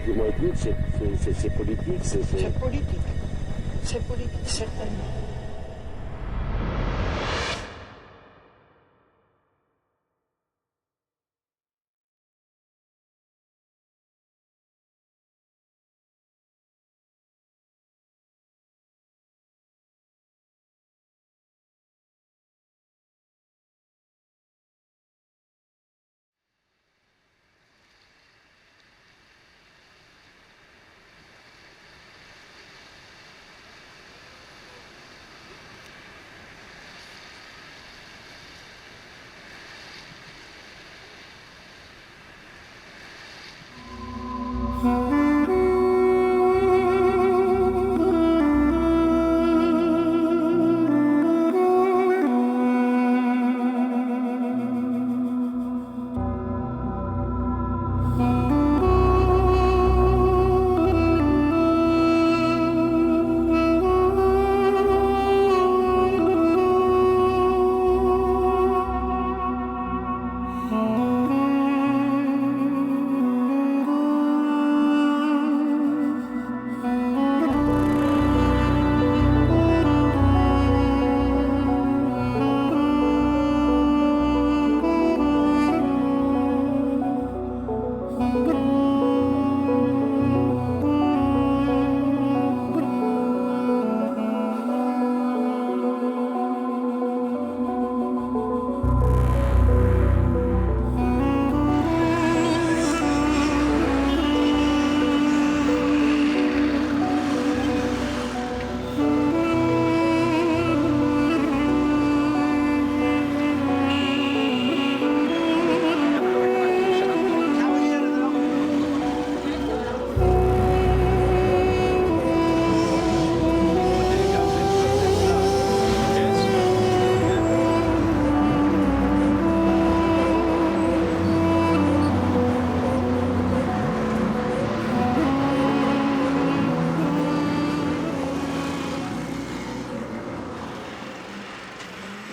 Dis-moi écoute, c'est politique, C'est politique. C'est politique, certainement.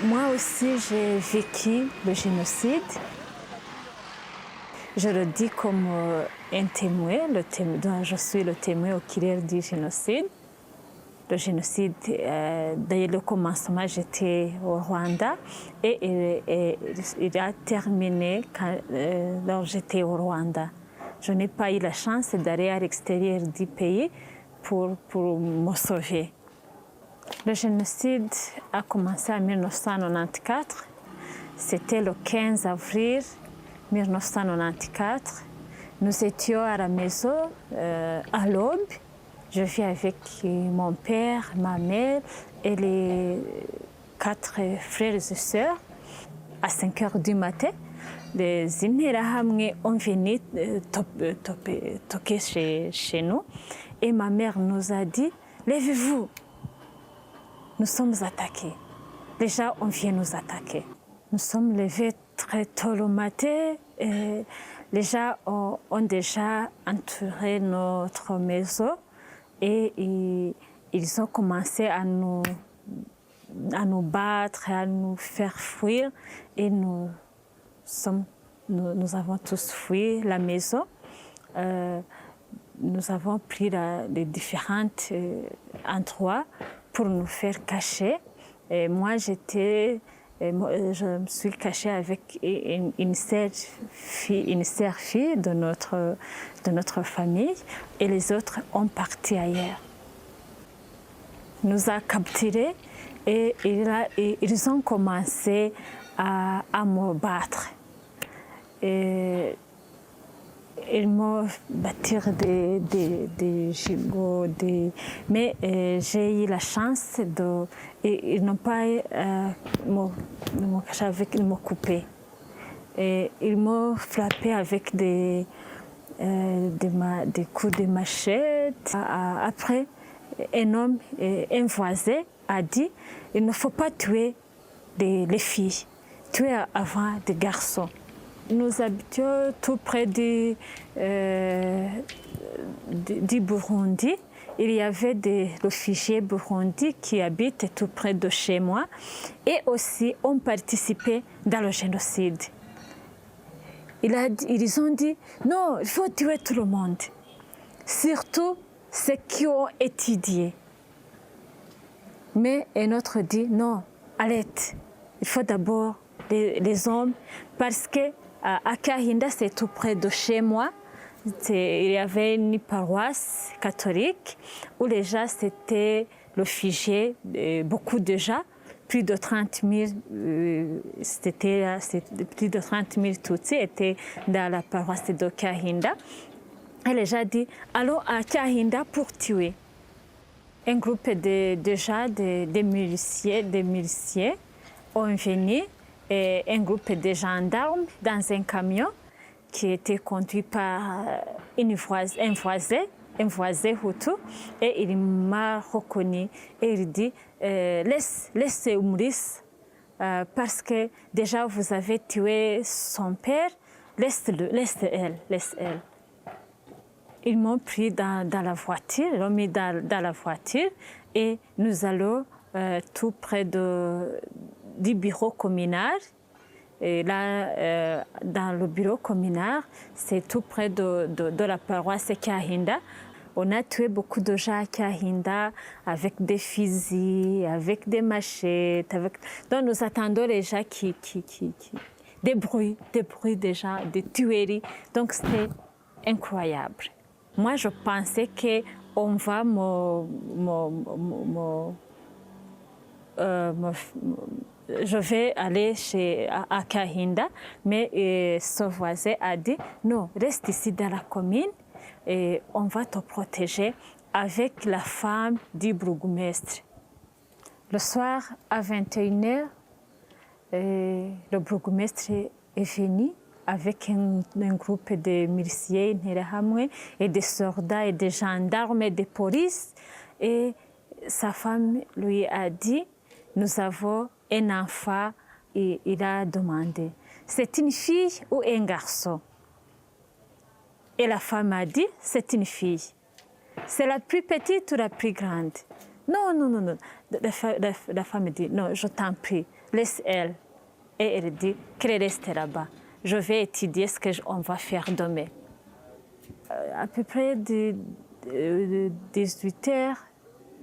Moi aussi, j'ai vécu le génocide. Je le dis comme un témoin, je suis le témoin oculaire du génocide. Le génocide, dès le commencement, j'étais au Rwanda et il a terminé lorsque j'étais au Rwanda. Je n'ai pas eu la chance d'aller à l'extérieur du pays pour me sauver. Le génocide a commencé en 1994. C'était le 15 avril 1994. Nous étions à la maison à l'aube. Je vis avec mon père, ma mère et les 4 frères et sœurs. À 5 heures du matin, les Interahamwe ont venu toquer chez nous. Et ma mère nous a dit, levez-vous, nous sommes attaqués. Les gens vient nous attaquer. Nous sommes levés très tôt le matin. Et les gens ont déjà entouré notre maison et ils ont commencé à nous battre, à nous faire fuir. Et nous avons tous fui la maison. Nous avons pris les différents endroits pour nous faire cacher. Et moi, je me suis cachée avec une sœur fille de notre famille et les autres ont parti ailleurs. Nous a capturés et ils ont commencé à me battre. Et ils m'ont battu des gigots, mais j'ai eu la chance ils n'ont pas me caché avec, ils m'ont coupé. Et ils m'ont frappé avec des coups de machette. Après, un voisin a dit il ne faut pas tuer les filles, tuer avant des garçons. Nous habitions tout près du Burundi. Il y avait des réfugiés burundis qui habitent tout près de chez moi et aussi ont participé dans le génocide. Ils ont dit non, il faut tuer tout le monde. surtout ceux qui ont étudié. Mais un autre dit non, arrête, il faut d'abord les hommes parce que à Kahinda, c'est tout près de chez moi. Il y avait une paroisse catholique où les gens s'étaient réfugiés, beaucoup de gens, plus de 30 000, plus de 30 000 Tutsis étaient dans la paroisse de Kahinda. Et les gens disent allons à Kahinda pour tuer. Un groupe de gens, des miliciens ont venu, et un groupe de gendarmes dans un camion qui était conduit par un voisin Hutu, et il m'a reconnu et il dit laisse Maurice parce que déjà vous avez tué son père, laisse elle. Ils m'ont pris dans la voiture, ils l'ont mis dans la voiture et nous allons tout près du bureau communal. Et là, dans le bureau communal, c'est tout près de la paroisse Kahinda. On a tué beaucoup de gens à Kahinda avec des fusils, avec des machettes. Donc nous attendons les gens des bruits des gens, des tueries. Donc c'était incroyable. Moi, je pensais qu'on va je vais aller à Kahinda, mais ce voisin a dit non, reste ici dans la commune et on va te protéger avec la femme du bourgmestre. Le soir à 21h, le bourgmestre est venu avec un groupe de miliciens et des soldats et des gendarmes et des polices. Et sa femme lui a dit nous avons un enfant, et il a demandé c'est une fille ou un garçon? Et la femme a dit c'est une fille. C'est la plus petite ou la plus grande? Non. La femme dit non, je t'en prie, laisse elle. Et elle dit qu'elle reste là-bas. Je vais étudier ce qu'on va faire demain. À peu près de 18 heures,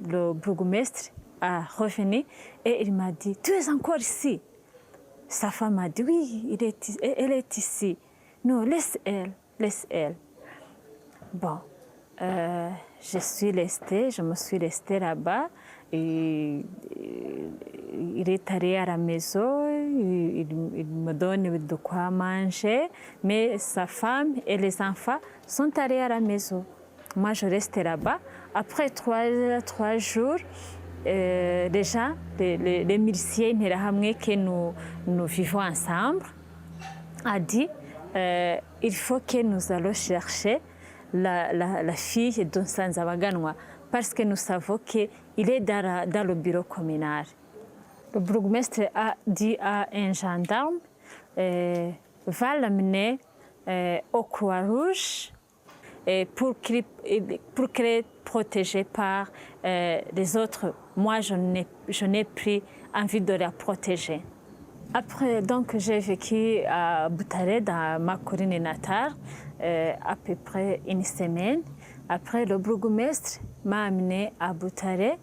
le bourgmestre a revenu et il m'a dit tu es encore ici? Sa femme a dit oui, elle est ici. Non, laisse elle. Bon, je me suis restée là-bas. Et il est allé à la maison, il me donne de quoi manger, mais sa femme et les enfants sont allés à la maison. Moi, je restais là-bas. Après 3 jours, les gens, les miliciens que nous vivons ensemble, a dit il faut que nous allons chercher la fille de Nsanzabaganwa parce que nous savons qu'il est dans le bureau communal. Le bourgmestre a dit à un gendarme va l'amener au Croix-Rouge pour qu'elle est protégée par les autres. Moi, je n'ai plus envie de la protéger. Après, donc, j'ai vécu à Butare, dans ma commune natale, à peu près une semaine. Après, le bourgmestre m'a amené à Butare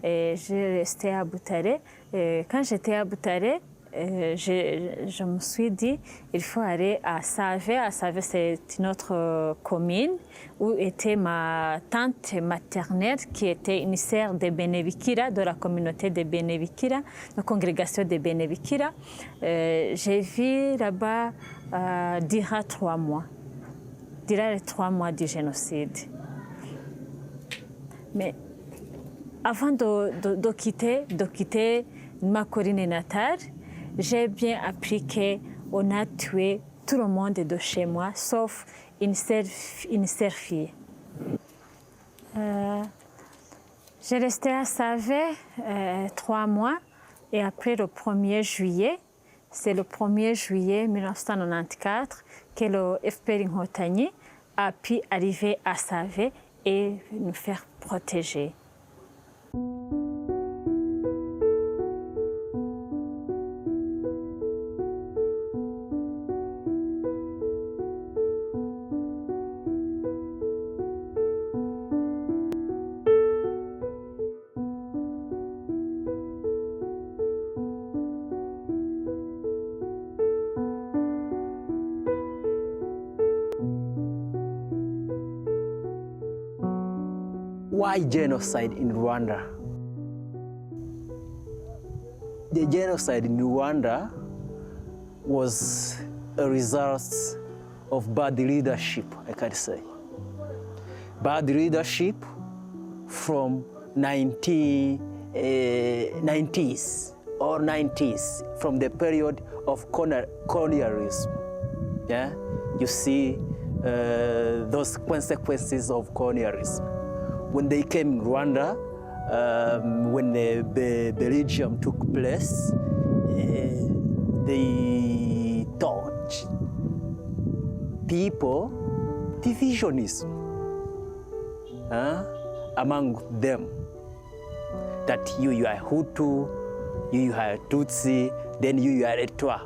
et j'ai resté à Butare. Et quand j'étais à Butare, je me suis dit il faut aller à Save. À Save, c'est une autre commune où était ma tante maternelle qui était initiaire de Benebikira, de la communauté de Benebikira, la congrégation de Benebikira. J'ai vécu là-bas durant 3 mois. Durant les 3 mois du génocide. Mais avant de quitter ma commune natale, j'ai bien appris qu'on a tué tout le monde de chez moi, sauf une seule fille. J'ai resté à Save 3 mois et après le 1er juillet, c'est le 1er juillet 1994 que le FPR Inkotanyi a pu arriver à Save et nous faire protéger. why genocide in Rwanda? The genocide in Rwanda was a result of bad leadership, I can say. Bad leadership from 1990s or 90s, from the period of colonialism. Yeah? You see those consequences of colonialism. When they came in Rwanda, when the Belgium took place, they taught people divisionism among them. That you are Hutu, you are Tutsi, then you are Etwa.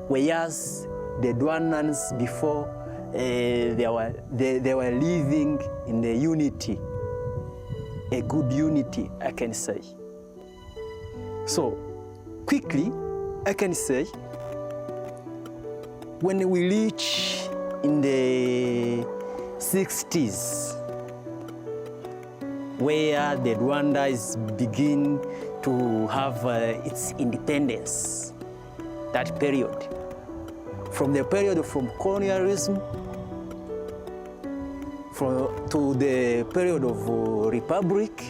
Whereas the Rwandans before, they were living in the unity, a good unity, I can say. So, quickly, I can say, when we reach in the 60s, where the Rwanda is begin to have its independence, that period, from the period from colonialism to the period of republic,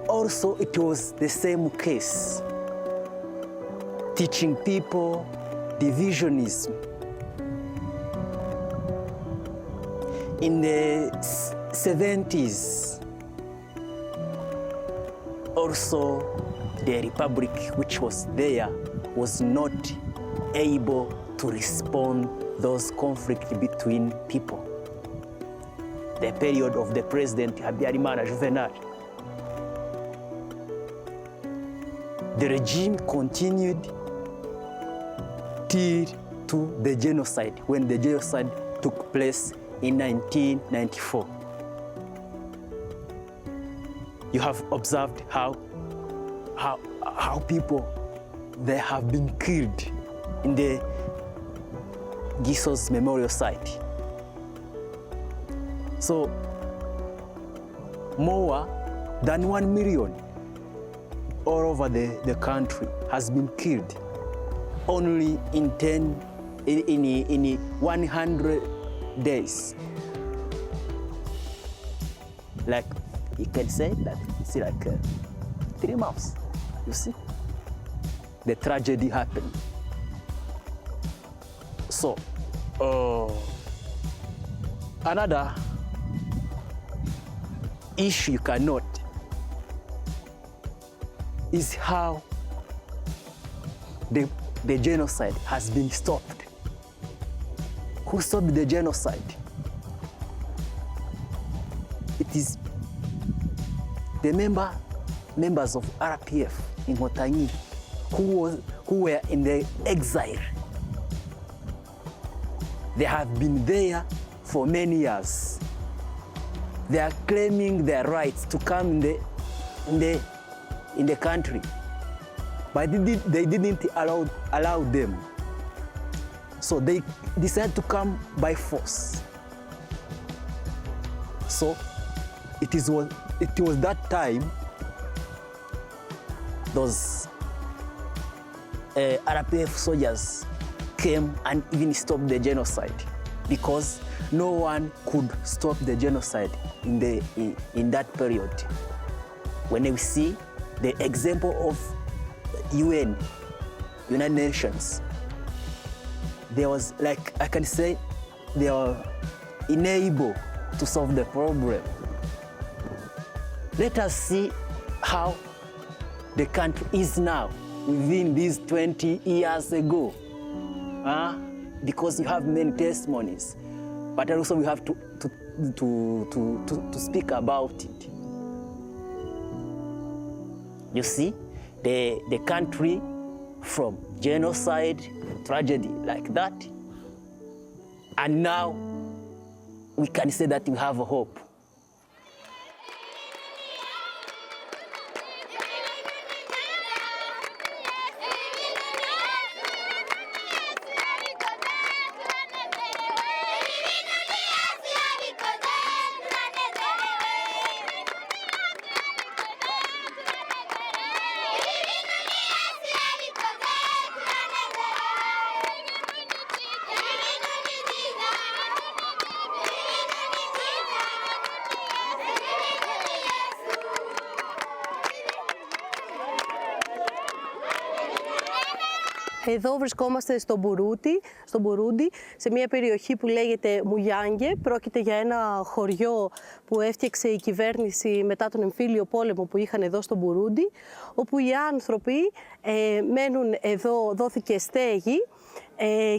also it was the same case, teaching people divisionism. In the 70s, also the republic which was there was not able to respond those conflicts between people. The period of the president Habyarimana Juvenal. The regime continued till to the genocide, when the genocide took place in 1994. You have observed how people, they have been killed in the Giso's memorial site. So more than 1 million all over the country has been killed only in 100 days. Like you can say that it's like 3 months. You see, the tragedy happened. So another issue you can note is how the genocide has been stopped. Who stopped the genocide? It is the members of RPF in Motanyi who were in the exile. They have been there for many years. They are claiming their rights to come in the country, but they didn't allow them. So they decided to come by force. So it was that time those RPF soldiers came and even stopped the genocide, because no one could stop the genocide in that period. When we see the example of United Nations, there was, like I can say, they are unable to solve the problem. Let us see how the country is now within these 20 years ago. Because you have many testimonies, but also we have to speak about it. You see, the country from genocide, tragedy like that, and now we can say that we have a hope. Εδώ βρισκόμαστε στο Μπουρούντι, σε μια περιοχή που λέγεται Μουγιάνγκε. Πρόκειται για ένα χωριό που έφτιαξε η κυβέρνηση μετά τον εμφύλιο πόλεμο που είχαν εδώ στο Μπουρούντι, όπου οι άνθρωποι μένουν εδώ, δόθηκε στέγη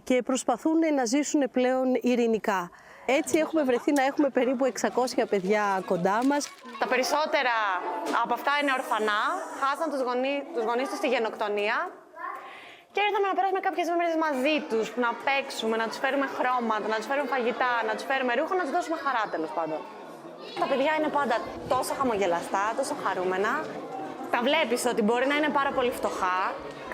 και προσπαθούν να ζήσουν πλέον ειρηνικά. Έτσι έχουμε βρεθεί να έχουμε περίπου 600 παιδιά κοντά μας. Τα περισσότερα από αυτά είναι ορφανά, χάσαν τους γονείς τους στη γενοκτονία και ήρθαμε να περάσουμε κάποιες μέρες μαζί τους, να παίξουμε, να τους φέρουμε χρώματα, να τους φέρουμε φαγητά, να τους φέρουμε ρούχα, να τους δώσουμε χαρά τέλος πάντων. Τα παιδιά είναι πάντα τόσο χαμογελαστά, τόσο χαρούμενα. Τα βλέπεις ότι μπορεί να είναι πάρα πολύ φτωχά,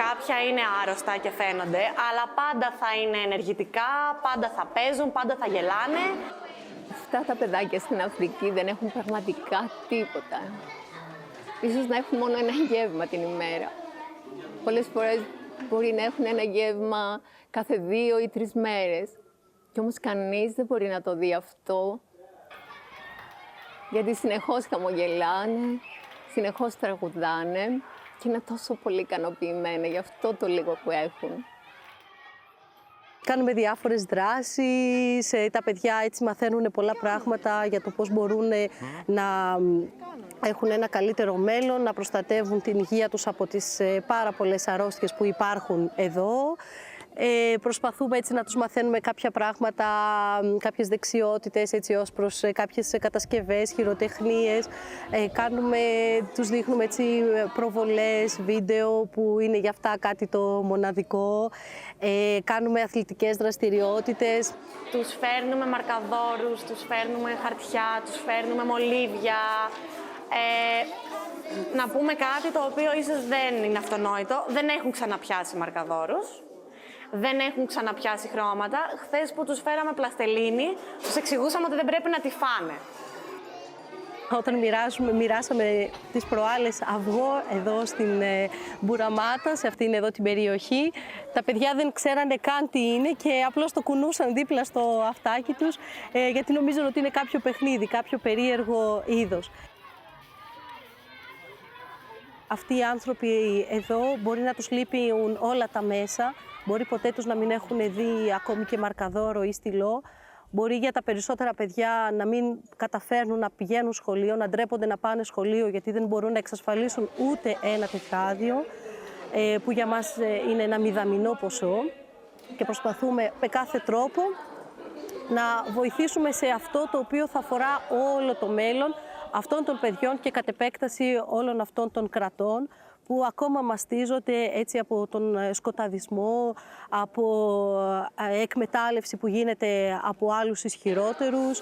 κάποια είναι άρρωστα και φαίνονται, αλλά πάντα θα είναι ενεργητικά, πάντα θα παίζουν, πάντα θα γελάνε. Αυτά τα παιδάκια στην Αφρική δεν έχουν πραγματικά τίποτα. Ίσως να έχουν μόνο ένα γεύμα την ημέρα. Πολλές φορές μπορεί να έχουν ένα γεύμα κάθε 2 ή 3 μέρες. Κι όμως κανείς δεν μπορεί να το δει αυτό, γιατί συνεχώς χαμογελάνε, συνεχώς τραγουδάνε και είναι τόσο πολύ ικανοποιημένα για αυτό το λίγο που έχουν. Κάνουμε διάφορες δράσεις, τα παιδιά έτσι μαθαίνουν πολλά πράγματα για το πώς μπορούν να έχουν ένα καλύτερο μέλλον, να προστατεύουν την υγεία τους από τις πάρα πολλές αρρώστιες που υπάρχουν εδώ. Προσπαθούμε έτσι να τους μαθαίνουμε κάποια πράγματα, κάποιες δεξιότητες έτσι ως προς κάποιες κατασκευές, χειροτεχνίες. Τους δείχνουμε έτσι προβολές, βίντεο που είναι για αυτά κάτι το μοναδικό. Κάνουμε αθλητικές δραστηριότητες. Τους φέρνουμε μαρκαδόρους, τους φέρνουμε χαρτιά, τους φέρνουμε μολύβια. Να πούμε κάτι το οποίο ίσως δεν είναι αυτονόητο. Δεν έχουν ξαναπιάσει μαρκαδόρους. Δεν έχουν ξαναπιάσει χρώματα. Χθες που τους φέραμε πλαστελίνη, τους εξηγούσαμε ότι δεν πρέπει να τη φάνε. Όταν μοιράσαμε τις προάλλες αυγό εδώ στην Μπουραμάτα, σε αυτήν εδώ την περιοχή, τα παιδιά δεν ξέρανε καν τι είναι και απλώς το κουνούσαν δίπλα στο αυτάκι τους, γιατί νομίζουν ότι είναι κάποιο παιχνίδι, κάποιο περίεργο είδος. Αυτοί οι άνθρωποι εδώ μπορεί να τους λείπουν όλα τα μέσα, μπορεί ποτέ τους να μην έχουν δει ακόμη και μαρκαδόρο ή στυλό, μπορεί για τα περισσότερα παιδιά να μην καταφέρνουν να πηγαίνουν σχολείο, να ντρέπονται να πάνε σχολείο γιατί δεν μπορούν να εξασφαλίσουν ούτε ένα τετράδιο, που για μας είναι ένα μηδαμινό ποσό και προσπαθούμε με κάθε τρόπο να βοηθήσουμε σε αυτό το οποίο θα αφορά όλο το μέλλον αυτών των παιδιών και κατ' επέκταση όλων αυτών των κρατών που ακόμα μαστίζονται έτσι από τον σκοταδισμό, από εκμετάλλευση που γίνεται από άλλους ισχυρότερους,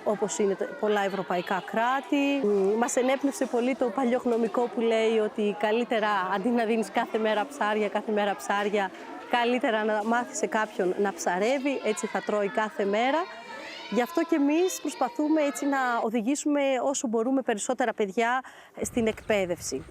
όπως είναι πολλά ευρωπαϊκά κράτη. Μας ενέπνευσε πολύ το παλιογνωμικό που λέει ότι καλύτερα αντί να δίνεις κάθε μέρα ψάρια, καλύτερα να μάθεις σε κάποιον να ψαρεύει, έτσι θα τρώει κάθε μέρα. Γι' αυτό και εμείς προσπαθούμε έτσι να οδηγήσουμε όσο μπορούμε περισσότερα παιδιά στην εκπαίδευση.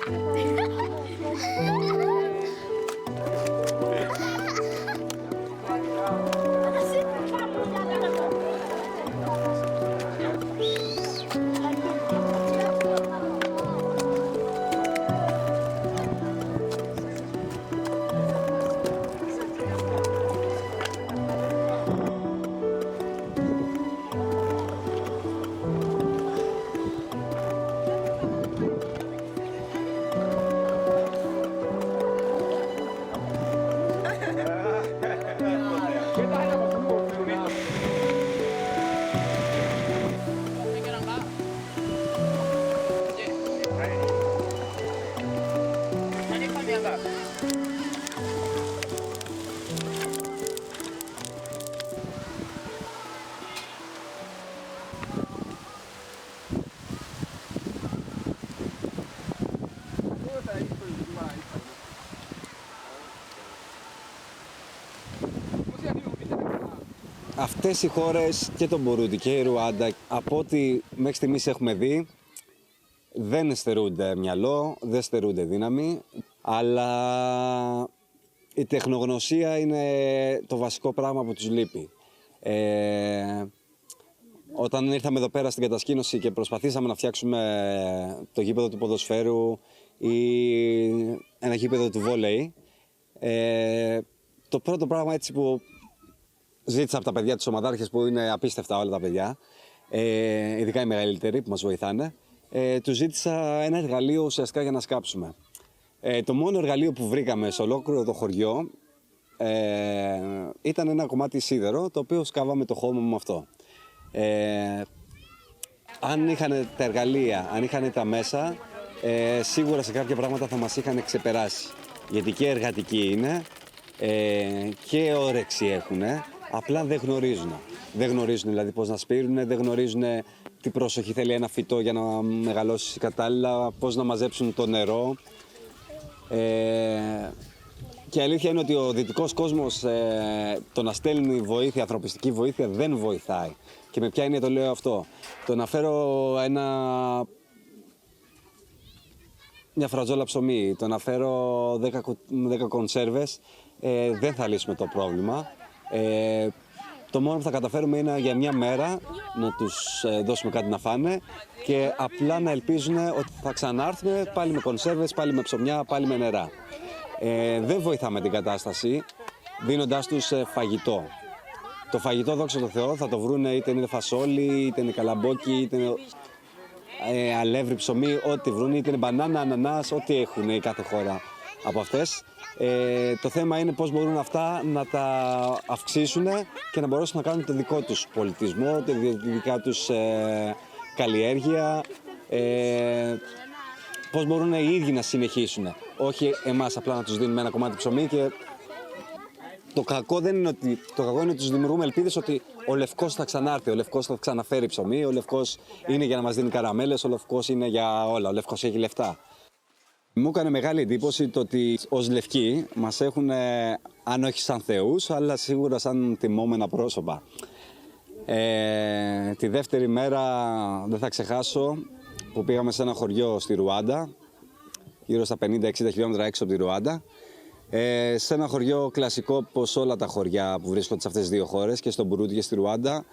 Thank you. αυτές οι χώρες και το Μπουρούντι και η Ρουάντα, από ό,τι μέχρι στιγμής έχουμε δει, δεν στερούνται μυαλό, δεν στερούνται δύναμη, αλλά η τεχνογνωσία είναι το βασικό πράγμα που τους λείπει. Όταν ήρθαμε εδώ πέρα στην κατασκήνωση και προσπαθήσαμε να φτιάξουμε το γήπεδο του ποδοσφαίρου ή ένα γήπεδο του βόλεϊ, το πρώτο πράγμα έτσι που ζήτησα από τα παιδιά τους ομαδάρχες, που είναι απίστευτα όλα τα παιδιά, ειδικά οι μεγαλύτεροι που μας βοηθάνε, τους ζήτησα ένα εργαλείο ουσιαστικά για να σκάψουμε. Το μόνο εργαλείο που βρήκαμε σε ολόκληρο το χωριό ήταν ένα κομμάτι σίδερο, το οποίο σκάβαμε το χώμα με αυτό. Αν είχαν τα εργαλεία, αν είχαν τα μέσα, σίγουρα σε κάποια πράγματα θα μας είχαν ξεπεράσει. Γιατί και εργατικοί είναι και όρεξη έχουν, απλά δεν γνωρίζουν. Δεν γνωρίζουν δηλαδή πώς να σπείρουν, δεν γνωρίζουν τι πρόσοχη θέλει ένα φυτό για να μεγαλώσει κατάλληλα, πώς να μαζέψουν το νερό. Και η αλήθεια είναι ότι ο δυτικός κόσμος το να στέλνει βοήθεια, ανθρωπιστική βοήθεια, δεν βοηθάει. Και με ποια έννοια το λέω αυτό? Το να φέρω μια φρατζόλα ψωμί, το να φέρω 10 κονσέρβες, δεν θα λύσουμε το πρόβλημα. Το μόνο που θα καταφέρουμε είναι για μια μέρα να τους δώσουμε κάτι να φάνε και απλά να ελπίζουν ότι θα ξανάρθουμε πάλι με κονσέρβες, πάλι με ψωμιά, πάλι με νερά. Δεν βοηθάμε την κατάσταση δίνοντάς τους φαγητό. Το φαγητό, δόξα τω Θεώ, θα το βρούνε είτε είναι φασόλι, είτε είναι καλαμπόκι, είτε είναι αλεύρι, ψωμί, ό,τι βρούνε, είτε είναι μπανάνα, ανανάς, ό,τι έχουν η κάθε χώρα από αυτές. Το θέμα είναι πώς μπορούν αυτά να τα αυξήσουν και να μπορέσουν να κάνουν το δικό τους πολιτισμό, τη δικά τους καλλιέργεια, πώς μπορούν οι ίδιοι να συνεχίσουν. Όχι εμάς απλά να τους δίνουμε ένα κομμάτι ψωμί. Και το κακό δεν είναι ότι, το κακό είναι ότι τους δημιουργούμε ελπίδες ότι ο Λευκός θα ξανάρθει, ο Λευκός θα ξαναφέρει ψωμί, ο Λευκός είναι για να μας δίνει καραμέλες, ο Λευκός είναι για όλα, ο Λευκός έχει λεφτά. Μου έκανε μεγάλη εντύπωση το ότι ως Λευκοί μας έχουν, αν όχι σαν θεούς, αλλά σίγουρα σαν τιμώμενα πρόσωπα. Τη δεύτερη μέρα δεν θα ξεχάσω που πήγαμε σε ένα χωριό στη Ρουάντα, γύρω στα 50-60 χιλιόμετρα έξω από τη Ρουάντα. Σε ένα χωριό κλασικό όπως όλα τα χωριά που βρίσκονται σε αυτές τις δύο χώρες, και στο Μπουρούντι και στη Ρουάντα,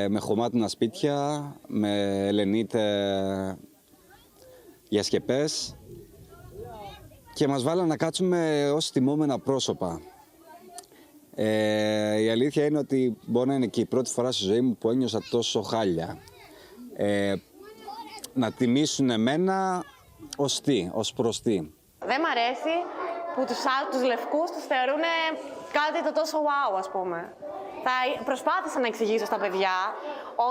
με χωμάτινα σπίτια, με ελενίτ για σκεπές, και μας βάλαν να κάτσουμε ως τιμώμενα πρόσωπα. Η αλήθεια είναι ότι μπορεί να είναι και η πρώτη φορά στη ζωή μου που ένιωσα τόσο χάλια. Να τιμήσουν εμένα ως τι, ως προς τι. Δεν μ' αρέσει που τους λευκούς τους θεωρούν κάτι το τόσο wow, ας πούμε. Προσπάθησα να εξηγήσω στα παιδιά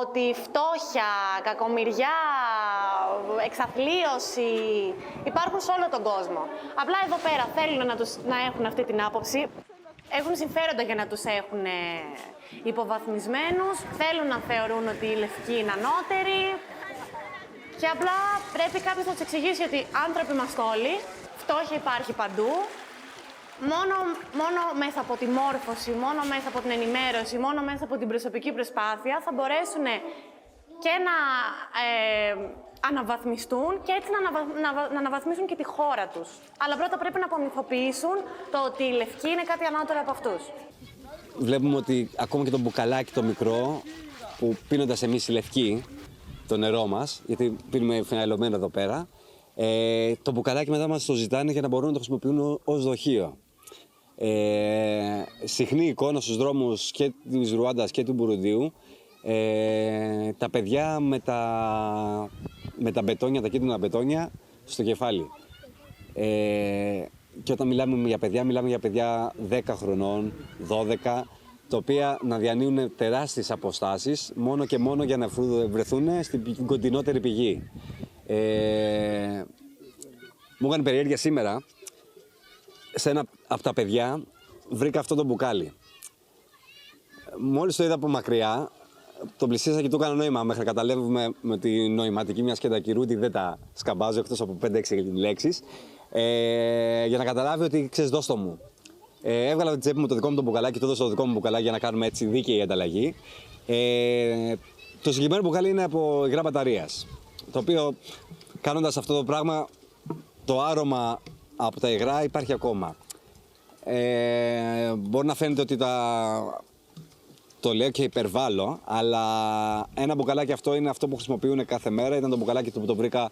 ότι φτώχεια, κακομοιριά, εξαθλίωση υπάρχουν σε όλο τον κόσμο. Απλά εδώ πέρα θέλουν να έχουν αυτή την άποψη. Έχουν συμφέροντα για να τους έχουν υποβαθμισμένους, θέλουν να θεωρούν ότι οι λευκοί είναι ανώτεροι. Και απλά πρέπει κάποιος να τους εξηγήσει ότι άνθρωποι είμαστε όλοι, φτώχεια υπάρχει παντού. Μόνο μέσα από τη μόρφωση, μόνο μέσα από την ενημέρωση, μόνο μέσα από την προσωπική προσπάθεια θα μπορέσουν και να αναβαθμιστούν και έτσι να αναβαθμίσουν και τη χώρα τους. Αλλά πρώτα πρέπει να απομυθοποιήσουν το ότι οι λευκοί είναι κάτι ανώτερο από αυτούς. Βλέπουμε ότι ακόμα και το μπουκαλάκι το μικρό που πίνοντας εμείς οι λευκοί, το νερό μας, γιατί πίνουμε φιναλωμένο εδώ πέρα, το μπουκαλάκι μετά μας το ζητάνε για να μπορούν να το χρησιμοποιούν ως δοχείο. Συχνή εικόνα στους δρόμους και της Ρουάντας και του Μπουρουντίου, τα παιδιά με τα μπετόνια, τα κίτρινα μπετόνια στο κεφάλι. Και όταν μιλάμε για παιδιά 10 χρονών, 12, τα οποία να διανύουν τεράστιες αποστάσεις μόνο και μόνο για να βρεθούν στην κοντινότερη πηγή. Μου έκανε περιέργεια σήμερα, σε ένα από τα παιδιά βρήκα αυτό το μπουκάλι. Μόλις το είδα από μακριά, τον πλησίασα και του έκανα νόημα. Μέχρι να καταλάβουμε με τη νοηματική μιας κεντακυρούτη δεν τα σκαμπάζω εκτός από 5-6 λέξεις. Για να καταλάβει ότι ξέρεις, δώσ' το μου. Έβγαλα την τσέπη μου το δικό μου το μπουκαλάκι, το έδωσα το δικό μου μπουκαλάκι για να κάνουμε έτσι δίκαιη ανταλλαγή. Το συγκεκριμένο μπουκάλι είναι από υγρά μπαταρίας, το οποίο κάνοντας αυτό το πράγμα, το άρωμα από τα υγρά υπάρχει ακόμα. Μπορεί να φαίνεται ότι το λέω και υπερβάλλω, αλλά ένα μπουκαλάκι αυτό είναι αυτό που χρησιμοποιούν κάθε μέρα. Ήταν το μπουκαλάκι που το βρήκα,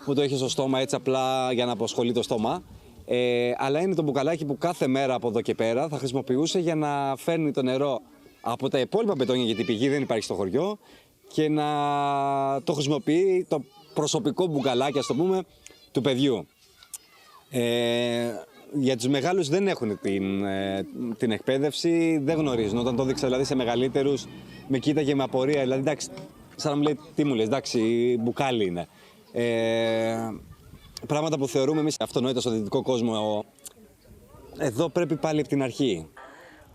που το είχε στο στόμα έτσι απλά για να αποσχολεί το στόμα. Αλλά είναι το μπουκαλάκι που κάθε μέρα από εδώ και πέρα θα χρησιμοποιούσε για να φέρνει το νερό από τα υπόλοιπα μπετόνια, γιατί η πηγή δεν υπάρχει στο χωριό, και να το χρησιμοποιεί το προσωπικό μπουκαλάκι, ας το πούμε, του παιδιού. Για τους μεγάλους δεν έχουν την εκπαίδευση, δεν γνωρίζουν. Όταν το δείξα δηλαδή σε μεγαλύτερους, με κοίταγε με απορία. Δηλαδή, εντάξει, σαν να μου λέει, τι μου λες, εντάξει, μπουκάλι είναι. Πράγματα που θεωρούμε εμείς αυτονόητα στο δυτικό κόσμο, εδώ πρέπει πάλι από την αρχή.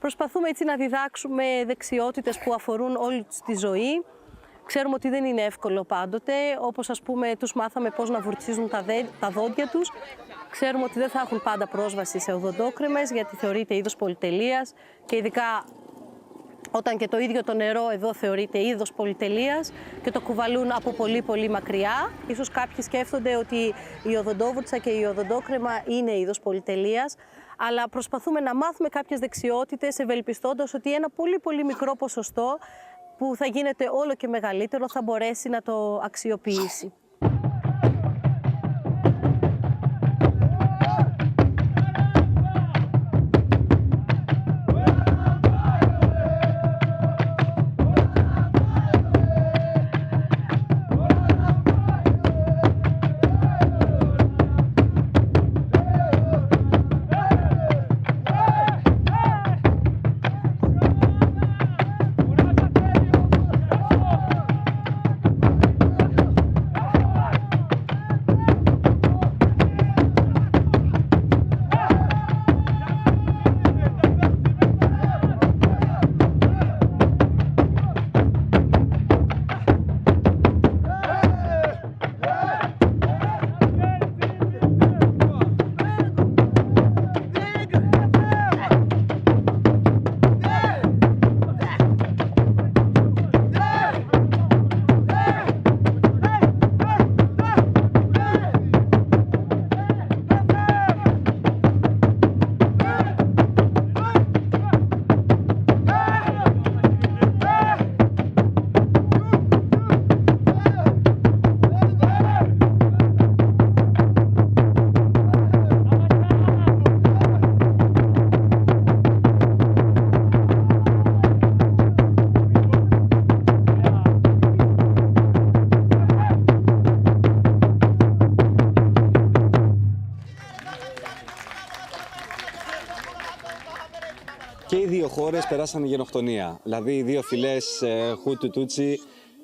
Προσπαθούμε έτσι να διδάξουμε δεξιότητες που αφορούν όλη τη ζωή. Ξέρουμε ότι δεν είναι εύκολο πάντοτε, όπως ας πούμε τους μάθαμε πώς να βουρτσίζουν τα δόντια τους. Ξέρουμε ότι δεν θα έχουν πάντα πρόσβαση σε οδοντόκρεμες, γιατί θεωρείται είδος πολυτελείας και ειδικά όταν και το ίδιο το νερό εδώ θεωρείται είδος πολυτελείας και το κουβαλούν από πολύ μακριά. Ίσως κάποιοι σκέφτονται ότι η οδοντόβουρτσα και η οδοντόκρεμα είναι είδος πολυτελείας, αλλά προσπαθούμε να μάθουμε κάποιες δεξιότητες ευελπιστώντας ότι ένα πολύ μικρό ποσοστό που θα γίνεται όλο και μεγαλύτερο θα μπορέσει να το αξιοποιήσει. Και οι δύο χώρες περάσαν γενοκτονία. Δηλαδή οι δύο φυλές Χούτου Τούτσι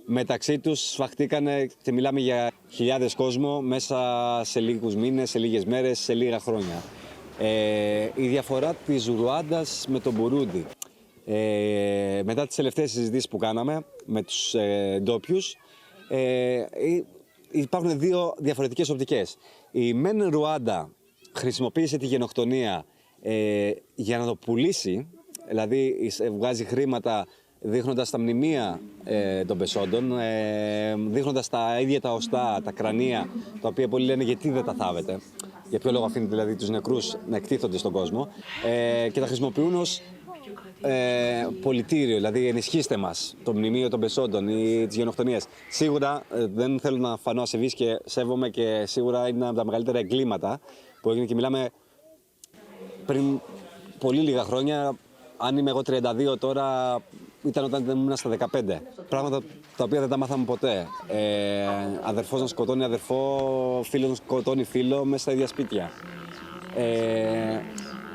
μεταξύ τους σφαχτήκανε και μιλάμε για χιλιάδες κόσμο μέσα σε λίγους μήνες, σε λίγες μέρες, σε λίγα χρόνια. Η διαφορά της Ρουάντας με τον Μπουρούντι. Μετά τις τελευταίες συζητήσεις που κάναμε με τους ντόπιους, υπάρχουν δύο διαφορετικές οπτικές. Η μεν Ρουάντα χρησιμοποίησε τη γενοκτονία για να το πουλήσει, δηλαδή βγάζει χρήματα δείχνοντας τα μνημεία των πεσόντων, δείχνοντας τα ίδια τα οστά, τα κρανία, τα οποία πολλοί λένε γιατί δεν τα θάβετε, για ποιο λόγο αφήνετε δηλαδή τους νεκρούς να εκτίθονται στον κόσμο, και τα χρησιμοποιούν ως πολιτήριο, δηλαδή ενισχύστε μας το μνημείο των πεσόντων ή της γενοκτονίας. Σίγουρα δεν θέλω να φανώ ασεβής και σέβομαι, και σίγουρα είναι από τα μεγαλύτερα εγκλήματα που έγινε, και μιλάμε πριν πολύ λίγα χρόνια. Αν είμαι εγώ 32 τώρα, ήταν όταν ήμουν στα 15. Πράγματα τα οποία δεν τα μάθαμε ποτέ. Αδερφός να σκοτώνει αδερφό, φίλος να σκοτώνει φίλο μέσα στα ίδια σπίτια.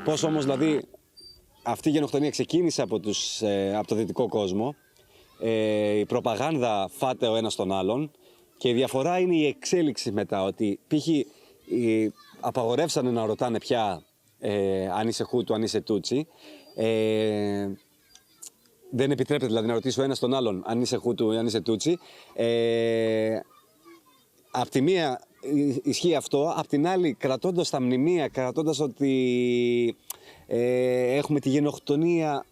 Πώς όμως δηλαδή αυτή η γενοκτονία ξεκίνησε από το δυτικό κόσμο. Η προπαγάνδα φάτε ο ένας τον άλλον, και η διαφορά είναι η εξέλιξη μετά, ότι π.χ. απαγορεύσανε να ρωτάνε πια αν είσαι Χούτου, αν είσαι Τούτσι. Δεν επιτρέπεται δηλαδή να ρωτήσει ο ένας τον άλλον αν είσαι Χούτου ή αν είσαι Τούτσι. Απ' τη μία ισχύει αυτό, απ' την άλλη κρατώντας τα μνημεία, κρατώντας ότι Έχουμε τη γενοκτονία,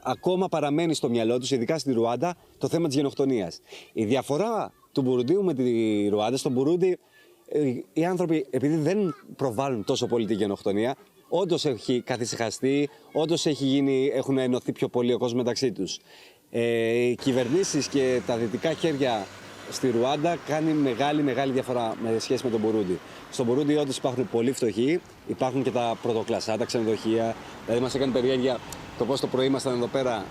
ακόμα παραμένει στο μυαλό τους, ειδικά στη Ρουάντα, το θέμα της γενοκτονίας. Η διαφορά του Μπουρουντίου με τη Ρουάντα, στον Μπουρούντι οι άνθρωποι, επειδή δεν προβάλλουν τόσο πολύ τη γενοκτονία, όντως έχει καθησυχαστεί, όντως έχουν ενωθεί πιο πολύ ο κόσμος μεταξύ τους. Οι κυβερνήσεις και τα δυτικά χέρια στη Ρουάντα κάνει μεγάλη διαφορά με σχέση με τον Μπουρούντι. Στον Μπουρούντι όντως υπάρχουν πολύ φτωχοί, υπάρχουν και τα πρωτοκλασσά, τα ξενοδοχεία. Δηλαδή μας έκανε περιέργεια το πώς το πρωί ήμασταν εδώ πέρα,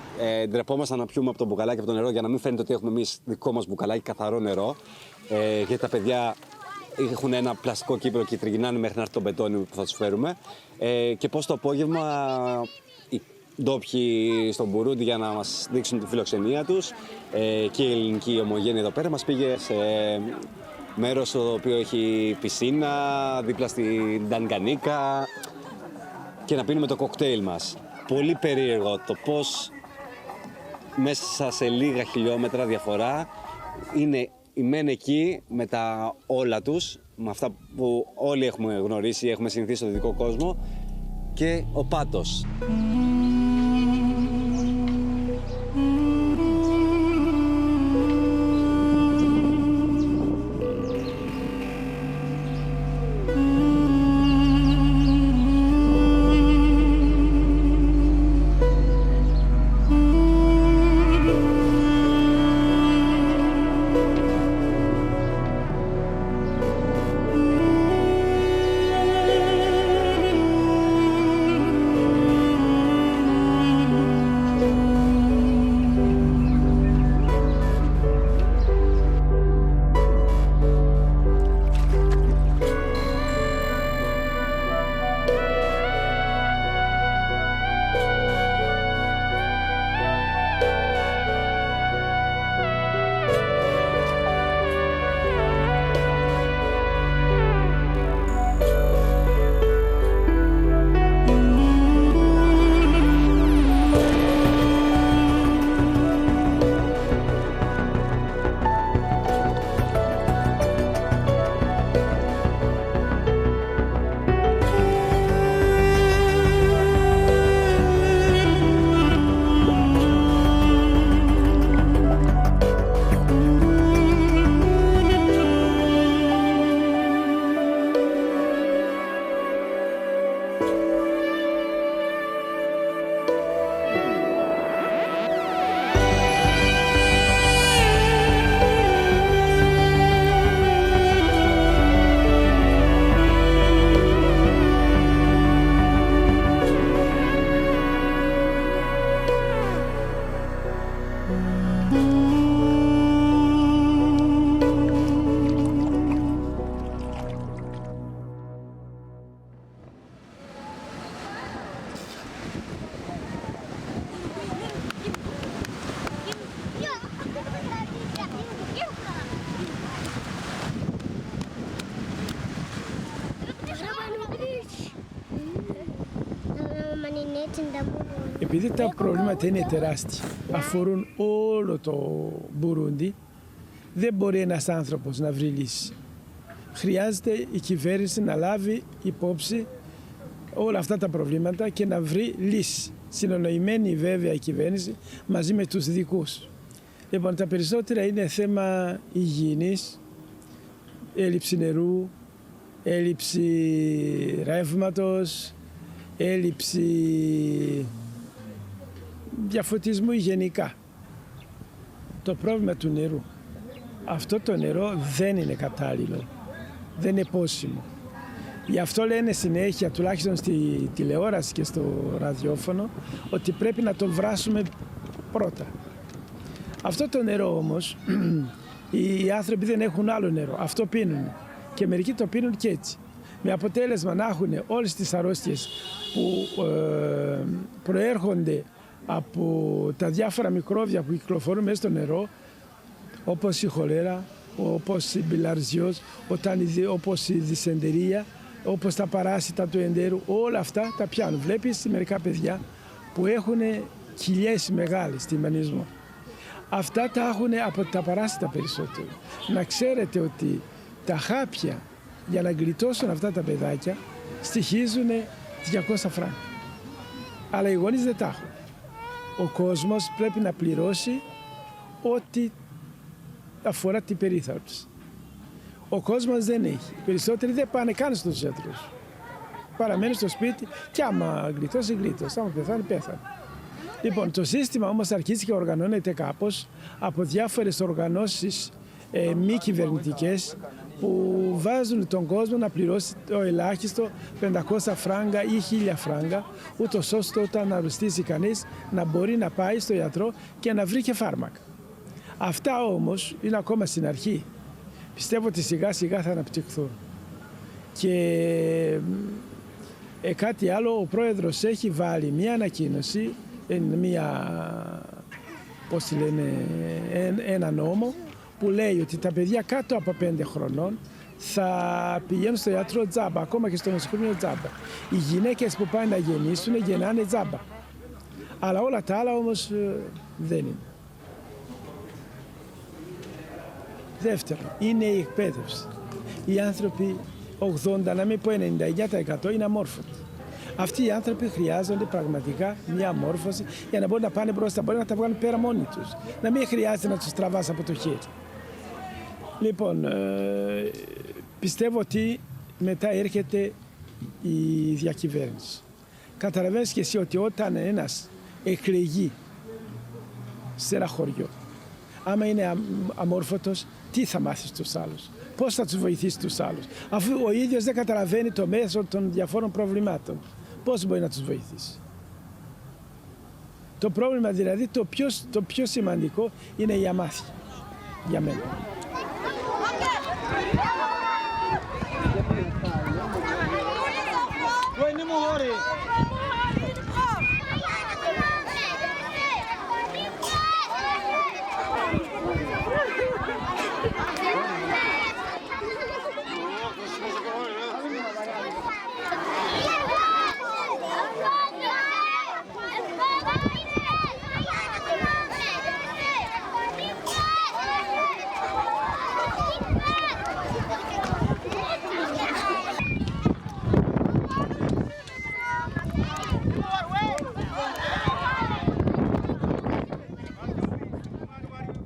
ντρεπόμασταν να πιούμε από το μπουκαλάκι από το νερό για να μην φαίνεται ότι έχουμε εμείς δικό μας μπουκαλάκι, καθαρό νερό. Γιατί τα παιδιά έχουν ένα πλαστικό κύπελο και τριγυρνάνε μέχρι να έρθει το μπετόνι που θα τους φέρουμε. Και πώς το απόγευμα οι ντόπιοι στον Μπουρούντι για να μας δείξουν τη φιλοξενία τους και η ελληνική ομογένεια εδώ πέρα μας πήγε σε μέρος το οποίο έχει πισίνα, δίπλα στην Τανγκανίκα και να πίνουμε το κοκτέιλ μας. Πολύ περίεργο το πώς μέσα σε λίγα χιλιόμετρα διαφορά είναι οι μεν εκεί με τα όλα τους, με αυτά που όλοι έχουμε γνωρίσει, έχουμε συνηθίσει στο δυτικό κόσμο, και ο πάτος. Επειδή τα προβλήματα είναι τεράστια, αφορούν όλο το Μπουρούντι, δεν μπορεί ένας άνθρωπος να βρει λύση. Χρειάζεται η κυβέρνηση να λάβει υπόψη όλα αυτά τα προβλήματα και να βρει λύση. Συνονοημένη βέβαια η κυβέρνηση μαζί με τους δικούς. Λοιπόν, τα περισσότερα είναι θέμα υγιεινής, έλλειψη νερού, έλλειψη ρεύματος, έλλειψη διαφωτισμού γενικά. Το πρόβλημα του νερού. Αυτό το νερό δεν είναι κατάλληλο, δεν είναι πόσιμο. Γι' αυτό λένε συνέχεια, τουλάχιστον στη τηλεόραση και στο ραδιόφωνο, ότι πρέπει να το βράσουμε πρώτα. Αυτό το νερό όμως, οι άνθρωποι δεν έχουν άλλο νερό, αυτό πίνουν. Και μερικοί το πίνουν και έτσι. Με αποτέλεσμα να έχουν όλες τις αρρώστιες που προέρχονται από τα διάφορα μικρόβια που κυκλοφορούν μέσα στο νερό, όπως η χολέρα, όπως η μπιλαρζιός, όπως η δυσεντερία, όπως τα παράσιτα του εντέρου, όλα αυτά τα πιάνουν. Βλέπεις μερικά παιδιά που έχουν κοιλιές μεγάλες στη μανισμό. Αυτά τα έχουν από τα παράσιτα περισσότερο. Να ξέρετε ότι τα χάπια για να γλιτώσουν αυτά τα παιδάκια στοιχίζουν 200 φράγκα. Αλλά οι γονείς δεν τα έχουν. Ο κόσμος πρέπει να πληρώσει ό,τι αφορά την περίθαλψη. Ο κόσμος δεν έχει. Οι περισσότεροι δεν πάνε καν στους γιατρούς. Παραμένουν στο σπίτι και άμα γλιτώσει, γλίτωσε. Άμα πεθάνει, πέθανε. Λοιπόν, το σύστημα όμως αρχίζει και οργανώνεται κάπως από διάφορες οργανώσεις μη κυβερνητικές που βάζουν τον κόσμο να πληρώσει το ελάχιστο 500 φράγκα ή 1000 φράγκα, ούτως ώστε όταν αρρωστήσει κανείς να μπορεί να πάει στο γιατρό και να βρει και φάρμακα. Αυτά όμως είναι ακόμα στην αρχή. Πιστεύω ότι σιγά σιγά θα αναπτυχθούν. Και κάτι άλλο, ο πρόεδρος έχει βάλει μια ανακοίνωση, ένα νόμο που λέει ότι τα παιδιά κάτω από 5 χρονών θα πηγαίνουν στο γιατρό τζάμπα, ακόμα και στο νοσοκομείο τζάμπα. Οι γυναίκες που πάνε να γεννήσουν γεννάνε τζάμπα. Αλλά όλα τα άλλα όμως δεν είναι. Δεύτερον, είναι η εκπαίδευση. Οι άνθρωποι 80, να μην πω 99% είναι αμόρφωτοι. Αυτοί οι άνθρωποι χρειάζονται πραγματικά μια μόρφωση για να μπορούν να πάνε μπροστά, μπορεί να τα βγάλουν πέρα μόνοι τους. Να μην χρειάζεται να τους τραβάς από το χέρι. Λοιπόν, πιστεύω ότι μετά έρχεται η διακυβέρνηση. Καταλαβαίνεις και εσύ ότι όταν ένας εκλεγεί σε ένα χωριό, άμα είναι αμόρφωτος, τι θα μάθει στους άλλους, πώς θα τους βοηθήσει τους άλλους, αφού ο ίδιος δεν καταλαβαίνει το μέσο των διαφόρων προβλημάτων, πώς μπορεί να τους βοηθήσει. Το πρόβλημα δηλαδή, το πιο σημαντικό είναι η αμάθεια, για μένα.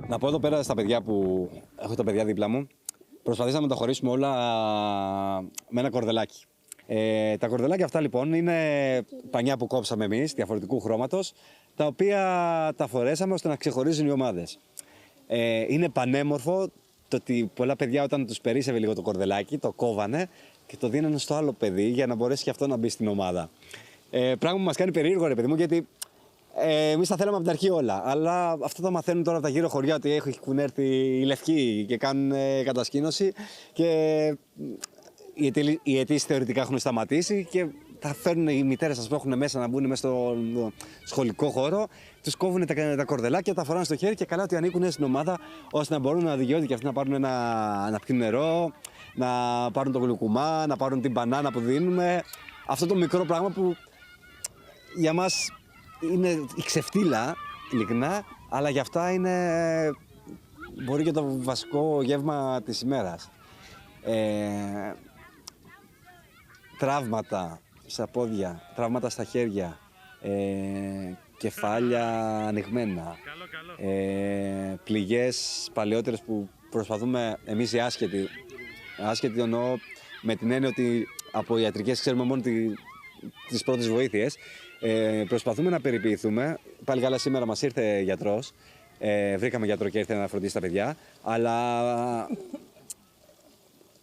Να πω εδώ πέρα στα παιδιά που έχω τα παιδιά δίπλα μου, προσπαθήσαμε να τα χωρίσουμε όλα με ένα κορδελάκι. Τα κορδελάκια αυτά λοιπόν είναι πανιά που κόψαμε εμείς, διαφορετικού χρώματος, τα οποία τα φορέσαμε ώστε να ξεχωρίζουν οι ομάδες. Είναι πανέμορφο το ότι πολλά παιδιά όταν τους περίσσευε λίγο το κορδελάκι, το κόβανε και το δίνανε στο άλλο παιδί για να μπορέσει και αυτό να μπει στην ομάδα. Πράγμα που μας κάνει περίεργο ρε παιδί μου, γιατί εμείς τα θέλαμε από την αρχή όλα. Αλλά αυτό το μαθαίνουν τώρα από τα γύρω χωριά ότι έχουν έρθει οι λευκοί και κάνουν κατασκήνωση. Και οι αιτήσεις θεωρητικά έχουν σταματήσει και θα φέρνουν οι μητέρες σας που έχουν μέσα να μπουν μέσα στο σχολικό χώρο. Τους κόβουν τα κορδελάκια, τα φοράνε στο χέρι και καλά ότι ανήκουν στην ομάδα ώστε να μπορούν να δικαιούνται και αυτοί να πάρουν να πιούν νερό, να πάρουν το γλυκουμά, να πάρουν την μπανάνα που δίνουμε. Αυτό το μικρό πράγμα που για μας είναι η ξεφτύλα, ειλικρινά, αλλά για αυτά είναι μπορεί και το βασικό γεύμα της ημέρας. Τραύματα στα πόδια, τραύματα στα χέρια, κεφάλια ανοιγμένα, πληγές παλαιότερες που προσπαθούμε εμείς οι άσχετοι εννοώ με την έννοια ότι από ιατρικές ξέρουμε μόνο τις πρώτες βοήθειες, προσπαθούμε να περιποιηθούμε. Πάλι καλά σήμερα μας ήρθε γιατρός, βρήκαμε γιατρό και ήρθε να φροντίσει τα παιδιά, αλλά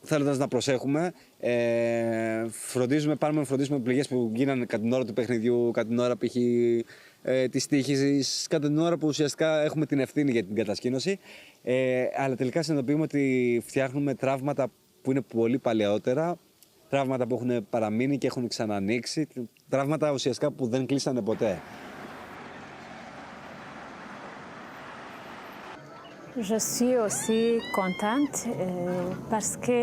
θέλοντας να προσέχουμε, φροντίζουμε πληγές που γίνανε κατά την ώρα του παιχνιδιού, κατά την ώρα π.χ. της τύχης, κατά την ώρα που ουσιαστικά έχουμε την ευθύνη για την κατασκήνωση, αλλά τελικά συνειδητοποιούμε ότι φτιάχνουμε τραύματα που είναι πολύ παλαιότερα, τραύματα που έχουν παραμείνει και έχουν ξανανοίξει, τραύματα ουσιαστικά που δεν κλείσανε ποτέ. Je suis aussi contente parce que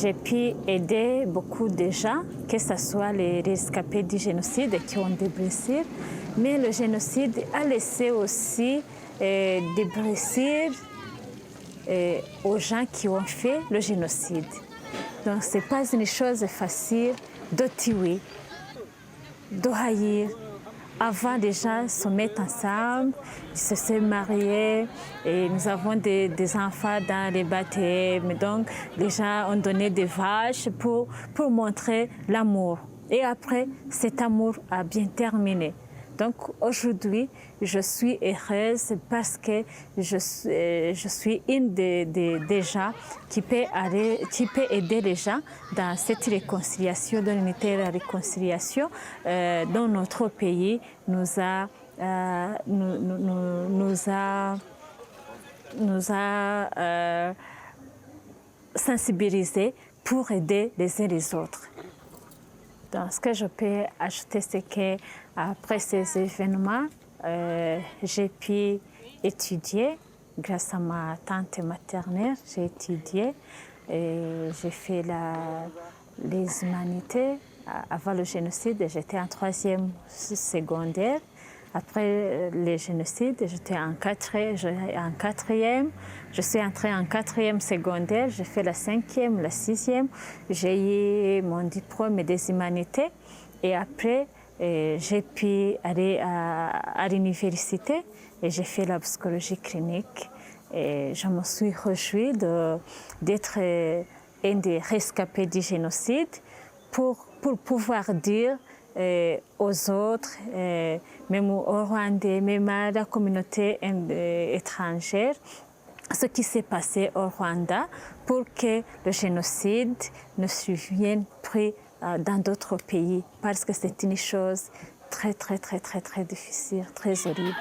j'ai pu aider beaucoup de gens, que ce soit les rescapés du génocide qui ont des blessures, mais le génocide a laissé aussi des blessures aux gens qui ont fait le génocide. Donc ce n'est pas une chose facile de tuer, de haïr, avant déjà se mettre ensemble, se marier, et nous avons des enfants dans les baptêmes. Donc les gens ont donné des vaches pour montrer l'amour. Et après, cet amour a bien terminé. Donc aujourd'hui, je suis heureuse parce que je suis une des gens qui peut aider les gens dans cette réconciliation, dans l'unité et la réconciliation dans notre pays nous a sensibilisés pour aider les uns les autres. Donc, ce que je peux ajouter, c'est qu'après ces événements, j'ai pu étudier. Grâce à ma tante maternelle, j'ai étudié. J'ai fait les humanités. Avant le génocide, j'étais en 3e secondaire. Après le génocide, j'étais en 4e. Je suis entrée en 4e secondaire. J'ai fait la 5e, la 6e. J'ai eu mon diplôme des humanités. Et après, j'ai pu aller à l'université et j'ai fait la psychologie clinique. Et je me suis réjouie d'être un des rescapés du génocide pour pouvoir dire aux autres, même aux Rwandais, même à la communauté étrangère, ce qui s'est passé au Rwanda pour que le génocide ne survienne plus dans d'autres pays, parce que c'est une chose très, très, très, très, très difficile, très horrible.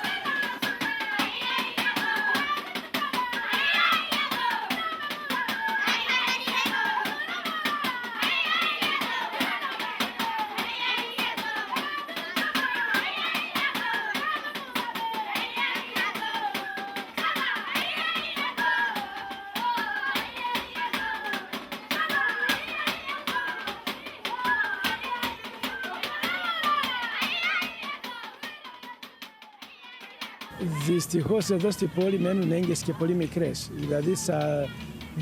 Δυστυχώς εδώ στην πόλη μένουν έγκυες και πολύ μικρές. Δηλαδή στα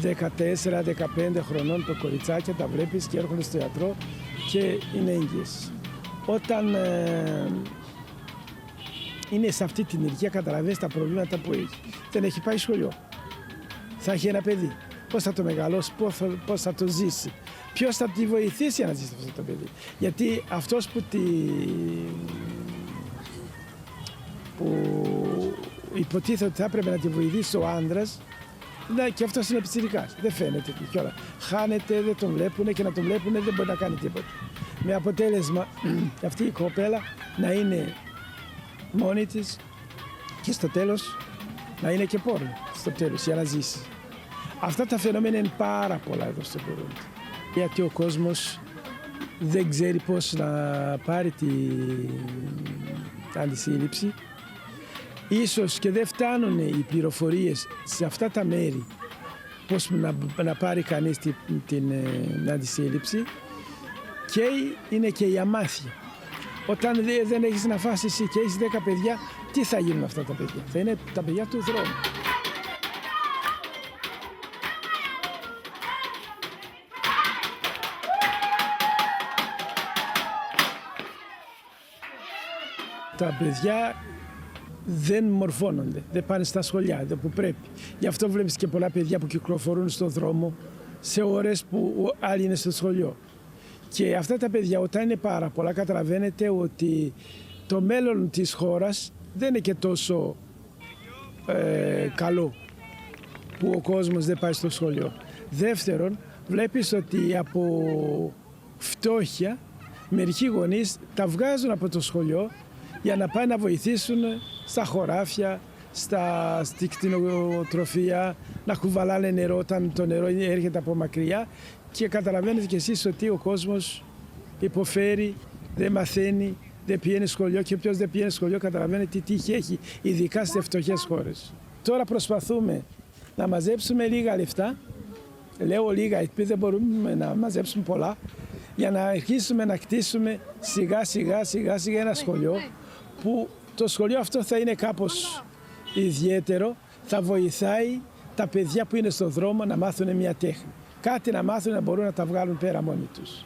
14-15 χρονών το κοριτσάκια τα βλέπεις και έρχονται στο ιατρό και είναι έγκυες. Όταν είναι σε αυτή την ηλικία καταλαβαίνεις τα προβλήματα που έχει. Δεν έχει πάει σχολείο. Θα έχει ένα παιδί. Πώς θα το μεγαλώσει, πώς θα το ζήσει. Ποιος θα τη βοηθήσει για να ζήσει αυτό το παιδί. Γιατί αυτός που υποτίθεται ότι θα έπρεπε να τη βοηθήσει ο άντρας, και αυτός είναι πιτσιρικάς, δεν φαίνεται και όλα. Χάνεται, δεν τον βλέπουν και να τον βλέπουν δεν μπορεί να κάνει τίποτα. Με αποτέλεσμα αυτή η κοπέλα να είναι μόνη της και στο τέλος να είναι και πόρνη στο τέλος για να ζήσει. Αυτά τα φαινόμενα είναι πάρα πολλά εδώ στο Μπουρούντι. Γιατί ο κόσμος δεν ξέρει πώς να πάρει την αντισύλληψη. Ίσως και δεν φτάνουν οι πληροφορίες σε αυτά τα μέρη πώς να πάρει κανείς την αντισύλληψη, και είναι και η αμάθεια. Όταν δεν έχεις να φας εσύ και έχεις 10 παιδιά, τι θα γίνουν αυτά τα παιδιά? Θα είναι τα παιδιά του δρόμου. Τα παιδιά δεν μορφώνονται, δεν πάνε στα σχολεία που πρέπει. Γι' αυτό βλέπεις και πολλά παιδιά που κυκλοφορούν στον δρόμο σε ώρες που άλλοι είναι στο σχολείο. Και αυτά τα παιδιά όταν είναι πάρα πολλά, καταλαβαίνετε ότι το μέλλον της χώρας δεν είναι και τόσο καλό που ο κόσμος δεν πάει στο σχολείο. Δεύτερον, βλέπεις ότι από φτώχεια μερικοί γονείς τα βγάζουν από το σχολείο για να πάνε να βοηθήσουν στα χωράφια, στη κτηνοτροφία, να κουβαλάνε νερό όταν το νερό έρχεται από μακριά, και καταλαβαίνετε κι εσείς ότι ο κόσμος υποφέρει, δεν μαθαίνει, δεν πηγαίνει σχολείο, και όποιος δεν πηγαίνει σχολείο καταλαβαίνετε τι τύχη έχει, ειδικά στις φτωχές χώρες. Τώρα προσπαθούμε να μαζέψουμε λίγα λεφτά, λέω λίγα επειδή δεν μπορούμε να μαζέψουμε πολλά, για να αρχίσουμε να κτίσουμε σιγά σιγά ένα σχολείο, που το σχολείο αυτό θα είναι κάπως ιδιαίτερο, θα βοηθάει τα παιδιά που είναι στον δρόμο να μάθουν μια τέχνη. Κάτι να μάθουν, να μπορούν να τα βγάλουν πέρα μόνοι τους.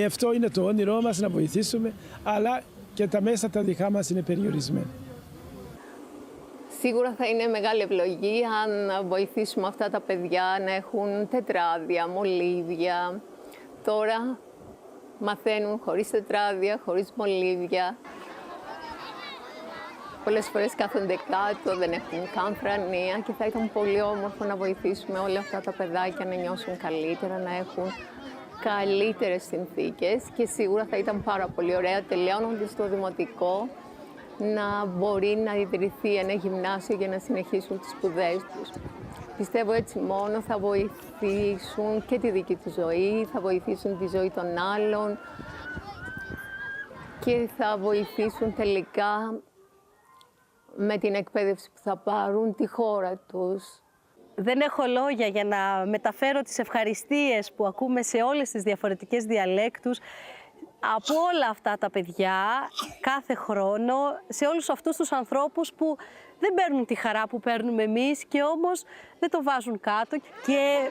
Αυτό είναι το όνειρό μας, να βοηθήσουμε, αλλά και τα μέσα τα δικά μας είναι περιορισμένα. Σίγουρα θα είναι μεγάλη ευλογή αν βοηθήσουμε αυτά τα παιδιά να έχουν τετράδια, μολύβια. Τώρα μαθαίνουν χωρίς τετράδια, χωρίς μολύβια. Πολλές φορές κάθονται κάτω, δεν έχουν καν θρανία και θα ήταν πολύ όμορφο να βοηθήσουμε όλα αυτά τα παιδάκια να νιώσουν καλύτερα, να έχουν καλύτερες συνθήκες και σίγουρα θα ήταν πάρα πολύ ωραία τελειώνοντας το δημοτικό να μπορεί να ιδρυθεί ένα γυμνάσιο για να συνεχίσουν τις σπουδές τους. Πιστεύω έτσι μόνο θα βοηθήσουν και τη δική του ζωή, θα βοηθήσουν τη ζωή των άλλων και θα βοηθήσουν τελικά με την εκπαίδευση που θα πάρουν τη χώρα τους. Δεν έχω λόγια για να μεταφέρω τις ευχαριστίες που ακούμε σε όλες τις διαφορετικές διαλέκτους από όλα αυτά τα παιδιά κάθε χρόνο, σε όλους αυτούς τους ανθρώπους που δεν παίρνουν τη χαρά που παίρνουμε εμείς και όμως δεν το βάζουν κάτω και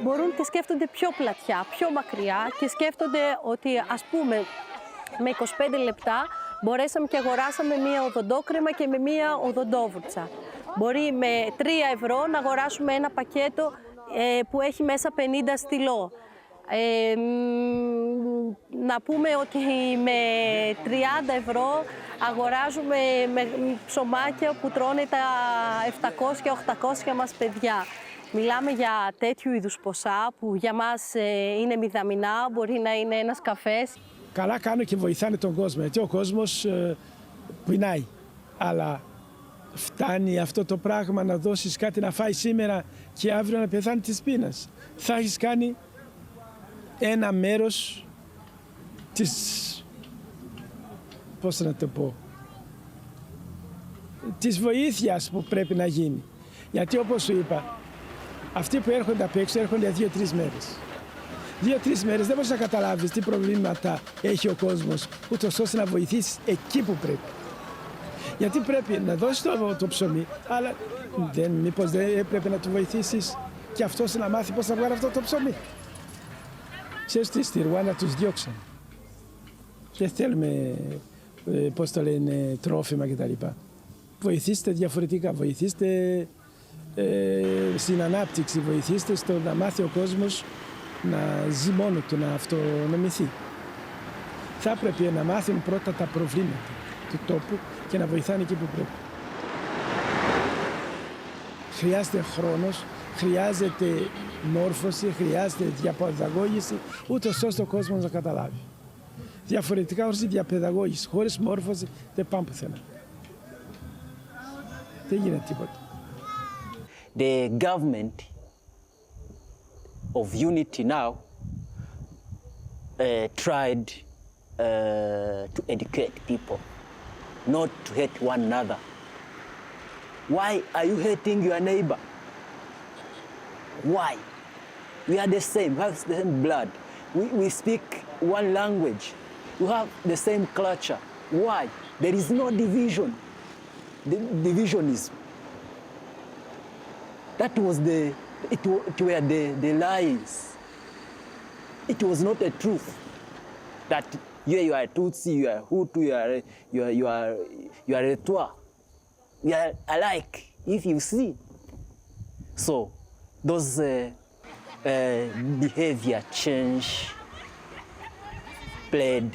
μπορούν και σκέφτονται πιο πλατιά, πιο μακριά και σκέφτονται ότι ας πούμε με 25 λεπτά μπορέσαμε και αγοράσαμε μία οδοντόκρεμα και με μία οδοντόβουρτσα. Μπορεί με 3 ευρώ να αγοράσουμε ένα πακέτο που έχει μέσα 50 στυλό. Να πούμε ότι με 30 ευρώ αγοράζουμε ψωμάκια που τρώνε τα 700-800 μας παιδιά. Μιλάμε για τέτοιου είδους ποσά που για μας είναι μηδαμινά, μπορεί να είναι ένας καφές. Καλά κάνουν και βοηθάνε τον κόσμο, γιατί ο κόσμος πεινάει. Αλλά φτάνει αυτό το πράγμα να δώσεις κάτι να φάει σήμερα και αύριο να πεθάνει της πείνας. Θα έχεις κάνει ένα μέρος της, πώς να το πω, της βοήθειας που πρέπει να γίνει. Γιατί όπως σου είπα, αυτοί που έρχονται απ' έξω έρχονται 2-3 μέρες. 2-3 μέρες δεν μπορείς να καταλάβεις τι προβλήματα έχει ο κόσμος, ούτως ώστε να βοηθήσεις εκεί που πρέπει. Γιατί πρέπει να δώσεις το ψωμί, αλλά μήπως δεν έπρεπε να του βοηθήσεις και αυτός να μάθει πώς θα βγάλει αυτό το ψωμί. Ξέρεις τι, στη Ρουάντα τους διώξαν. Δεν θέλουμε, πώς το λένε, τρόφιμα κτλ. Βοηθήστε διαφορετικά, βοηθήστε στην ανάπτυξη, βοηθήστε στο να μάθει ο κόσμος να ζει μόνο του, να αυτονομηθεί. Θα έπρεπε να μάθουν πρώτα τα προβλήματα του τόπου και να βοηθάνε εκεί που πρέπει. Χρειάζεται χρόνος, χρειάζεται μόρφωση, χρειάζεται διαπαιδαγώγηση, ούτως ώστε ο κόσμος να καταλάβει. Διαφορετικά, χωρίς διαπαιδαγώγηση, χωρίς μόρφωση, δεν πάμε πουθενά. Δεν γίνεται τίποτα. The government of unity now tried to educate people, not to hate one another. Why are you hating your neighbor? Why? We are the same, we have the same blood. We speak one language. We have the same culture. Why? There is no division. Divisionism. That was it were the lies. It was not a truth. That you are Tutsi, you are Hutu, you are Etwa. We are alike, if you see. So, those behavior change played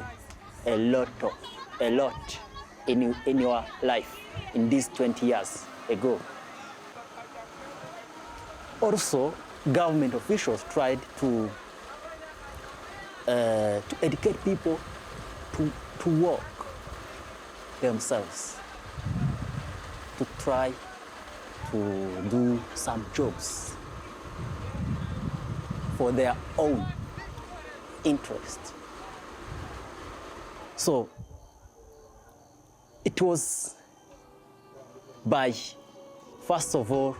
a lot in your life in these 20 years ago. Also, government officials tried to educate people to work themselves, to try to do some jobs for their own interest. So it was by, first of all,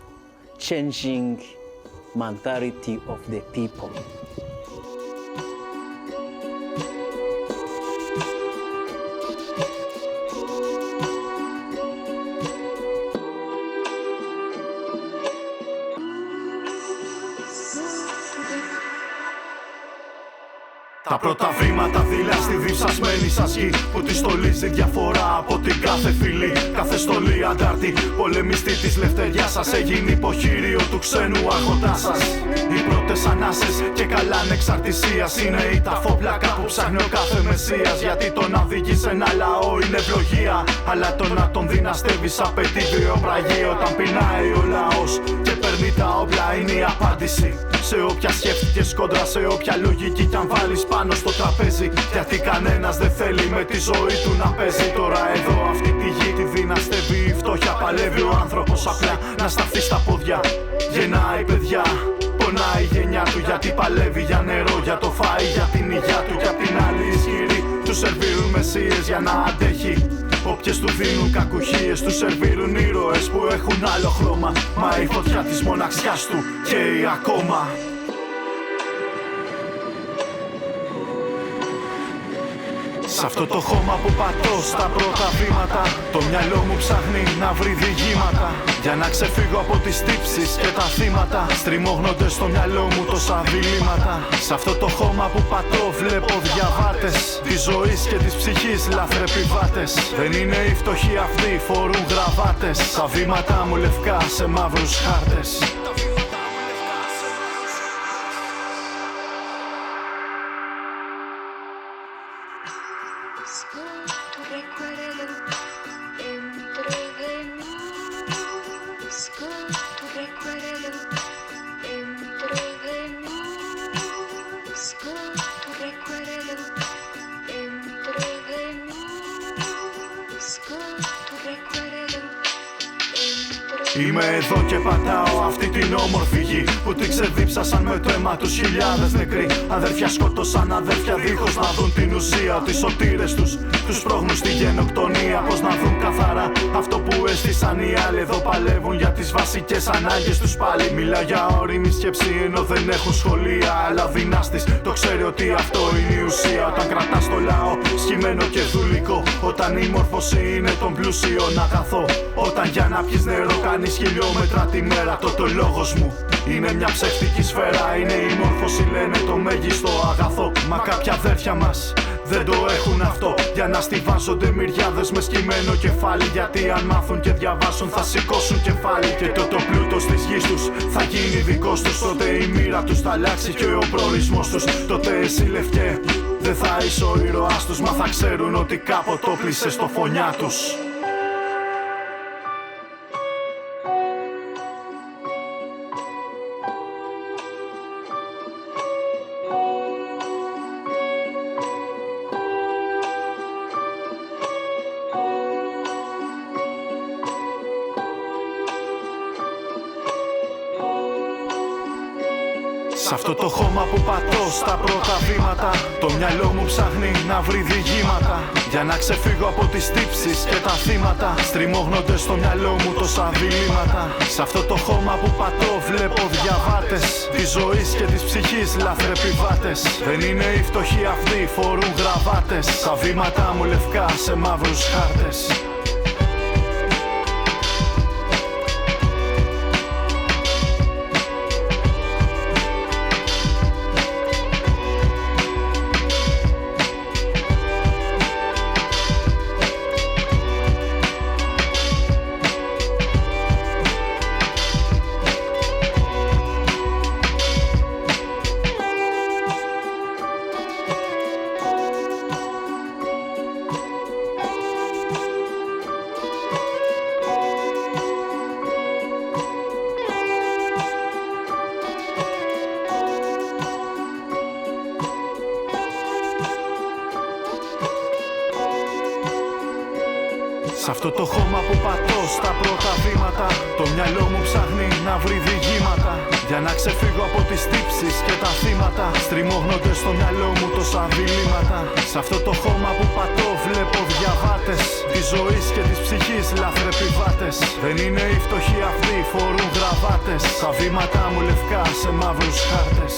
changing mentality of the people. Τα πρώτα βήματα δειλά στη διψασμένη σας γη, που τη στολίζει διαφορά από την κάθε φυλή. Κάθε στολή αντάρτη, πολεμιστή της λευτεριάς σας, έγινε υποχείριο του ξένου άρχοντά σας. Οι πρώτες ανάσες και καλά ανεξαρτησίας είναι η ταφόπλακα που ψάχνει ο κάθε μεσσίας. Γιατί το να οδηγείς ένα λαό είναι ευλογία, αλλά το να τον δυναστεύεις απαιτεί βιοπραγία. Όταν πεινάει ο λαός και παίρνει τα όπλα είναι η απάντηση σε όποια σκέφτηκες κόντρα, σε όποια λογική κι αν βάλεις πάνω στο τραπέζι. Γιατί κανένας δεν θέλει με τη ζωή του να παίζει. Τώρα εδώ αυτή τη γη τη δυναστεύει η φτώχεια. Παλεύει ο άνθρωπος απλά να σταθεί στα πόδια. Γεννάει παιδιά, πονάει η γενιά του, γιατί παλεύει για νερό, για το φαΐ, για την υγειά του. Κι απ' την άλλη ισχυρή του σερβίρουν μεσίες για να αντέχει. Όποιες του δίνουν κακουχίες, του σερβίρουν ήρωες που έχουν άλλο χρώμα. Μα η φωτιά της μοναξιάς του καίει ακόμα. Σ' αυτό το χώμα που πατώ στα πρώτα βήματα, το μυαλό μου ψάχνει να βρει διηγήματα. Για να ξεφύγω από τις τύψεις και τα θύματα, στριμώχνονται στο μυαλό μου τόσα διλήμματα. Σ' αυτό το χώμα που πατώ βλέπω διαβάτες της ζωής και της ψυχής λαθρεπιβάτες. Δεν είναι οι φτωχοί αυτοί, φορούν γραβάτες. Τα βήματα μου λευκά σε μαύρους χάρτες. Είμαι εδώ και πατάω αυτή την όμορφη γη που την ξεδίψασαν με το αίμα τους χιλιάδες νεκροί. Αδέρφια σκότωσαν αδέρφια δίχως να δουν την ουσία. Ότι οι σωτήρες τους πρόχνουν στη γενοκτονία. Πώς να δουν καθαρά αυτό που έστησαν οι άλλοι. Εδώ παλεύουν για τις βασικές ανάγκες τους πάλι. Μιλά για όριμη σκέψη ενώ δεν έχουν σχολεία. Αλλά ο δυνάστης το ξέρει ότι αυτό είναι η ουσία. Όταν κρατάς το λαό σχημένο και δουλικό, όταν η μόρφωση είναι των πλούσιων αγαθό, όταν για να πιεις νερό κάνεις χιλιόμετρα τη μέρα, τότε ο λόγος μου είναι μια ψεύτικη σφαίρα. Είναι η μόρφωση, λένε, το μέγιστο αγαθό. Μα κάποια αδέρφια μας δεν το έχουν αυτό. Για να στιβάζονται μυριάδες με σκυμμένο κεφάλι. Γιατί αν μάθουν και διαβάσουν θα σηκώσουν κεφάλι. Και τότε ο πλούτος της γης τους θα γίνει δικός τους. Τότε η μοίρα τους θα αλλάξει και ο προορισμός τους. Τότε εσύ λευκέ δεν θα είσαι ο ήρωάς τους. Μα θα ξέρουν ότι κάποτε όπλησες στο φωνιά τους. Σ' αυτό το χώμα που πατώ στα πρώτα βήματα, το μυαλό μου ψάχνει να βρει διηγήματα. Για να ξεφύγω από τις τύψεις και τα θύματα, στριμώχνονται στο μυαλό μου τόσα διλήμματα. Σ' αυτό το χώμα που πατώ βλέπω διαβάτες της ζωής και της ψυχής λαθρεπιβάτες. Δεν είναι οι φτωχοί αυτοί, φορούν γραβάτες. Τα βήματα μου λευκά σε μαύρους χάρτες. Σ' αυτό το χώμα που πατώ στα πρώτα βήματα, το μυαλό μου ψάχνει να βρει διηγήματα. Για να ξεφύγω από τις τύψεις και τα θύματα, στριμώχνονται στο μυαλό μου τόσα διλήμματα. Σ' αυτό το χώμα που πατώ βλέπω διαβάτες της ζωής και της ψυχής λαθρεπιβάτες. Δεν είναι οι φτωχοί αυτοί, φορούν γραβάτες. Τα βήματα μου λευκά σε μαύρους χάρτες.